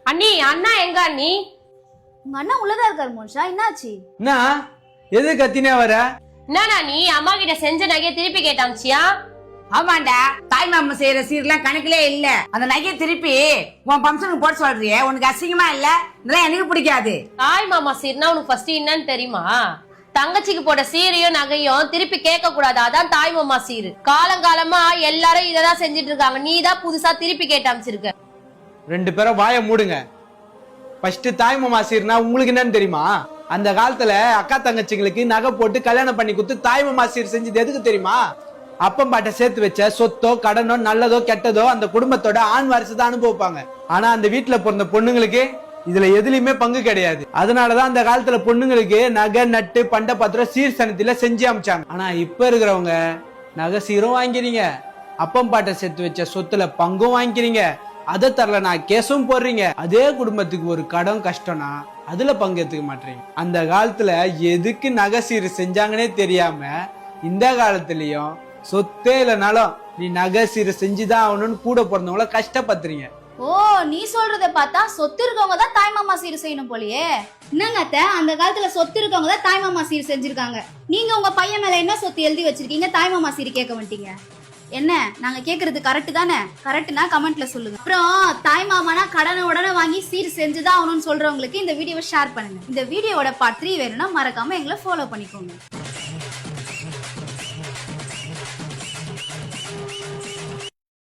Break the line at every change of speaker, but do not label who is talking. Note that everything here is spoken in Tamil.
அண்ணி அண்ணா எங்க அண்ணி?
உங்க அண்ணா உள்ளதா இருக்காரு மோனிஷா, என்னாச்சு?
என்ன எது கத்தினே வர?
என்னண்ணா நீ அம்மா கிட்ட செஞ்ச நகையை திருப்பி கேட்டாச்சியா?
ஆமாண்டா, தாய் மாமா செய்யற சீர்லாம் கணக்கிலே இல்ல. அந்த நகையை திருப்பி உன் பம்சனுக்கு போட சொல்றியே, உனக்கு அசிங்கமா இல்ல? இதெல்லாம் எனக்கு பிடிக்காது.
தாய் மாமா சீர்னா உனக்கு ஃபர்ஸ்ட் என்னன்னு தெரியுமா? தங்கச்சிக்கு போட்ட சீரையும் நகையும் திருப்பி கேட்க கூடாது, அதான் தாய் மாமா சீரு. காலங்காலமா எல்லாரும் இததான் செஞ்சிட்டு இருக்காங்க, நீ தான் புதுசா திருப்பி கேட்டாமிச்சிருக்க.
ரெண்டு பேரும் வாயை மூடுங்க. ஃபர்ஸ்ட் தாய் மாமா சீர்னா உங்களுக்கு என்னன்னு தெரியுமா? அந்த காலத்துல அக்கா தங்கச்சிங்களுக்கு நகை போட்டு கல்யாணம் பண்ணி கொடுத்து தாய் மாமா சீர் செஞ்சது எதுக்கு தெரியுமா? அப்பம் பாட்ட சேர்த்து வச்ச சொத்தோ கடனோ நல்லதோ கெட்டதோ அந்த குடும்பத்தோட ஆண் வாரிசு தான் அனுபவிப்பாங்க. ஆனா அந்த வீட்டுல பிறந்த பொண்ணுங்களுக்கு இதுல எதுலயுமே பங்கு கிடையாது. அதனாலதான் அந்த காலத்துல பொண்ணுங்களுக்கு நகை நட்டு பண்ட பாத்திரம் சீர் சனத்தில செஞ்சு அமைச்சாங்க. ஆனா இப்ப இருக்கிறவங்க நகை சீரும் வாங்கிறீங்க, அப்பம் பாட்ட சேர்த்து வச்ச சொத்துல பங்கும் வாங்கிக்கிறீங்க, அதை தரல நான் கேஸும் போடுறீங்க. அதே குடும்பத்துக்கு ஒரு கடன் கஷ்டம்னா அதுல பங்கேற்றுக்க மாட்டீங்க. அந்த காலத்துல எதுக்கு நகை சீர் செஞ்சாங்கன்னே தெரியாம இந்த காலத்திலயும் சொத்தே இல்லைனாலும் நீ நகை சீர் செஞ்சுதான் ஆகணும்னு கூட பிறந்தவங்கள கஷ்டப்படுத்துறீங்க.
ஓ, நீ சொல்றத பார்த்தா சொத்து இருக்கவங்க தான் தாய் மாமா சீர் செய்யணும் போலயே. என்னங்க அத்தை, அந்த காலத்துல சொத்து இருக்கவங்க தான் தாய் மாமா சீர் செஞ்சிருக்காங்க. நீங்க உங்க பையன் மேல என்ன சொத்து எழுதி வச்சிருக்கீங்க, தாய் மாமா சீர் கேட்க மாட்டீங்க? என்ன நாங்க கேக்குறது கரெக்ட் தானே? கரெக்ட்னா கமெண்ட்ல சொல்லுங்க. அப்புறம் தாய் மாமானா கடனை உடனே வாங்கி சீர் செஞ்சுதான் ஆகணும்னு சொல்றவங்களுக்கு இந்த வீடியோவை ஷேர் பண்ணுங்க. இந்த வீடியோவோட பார்ட் 3 வேணும்னா மறக்காம எங்களை ஃபாலோ பண்ணிக்கோங்க.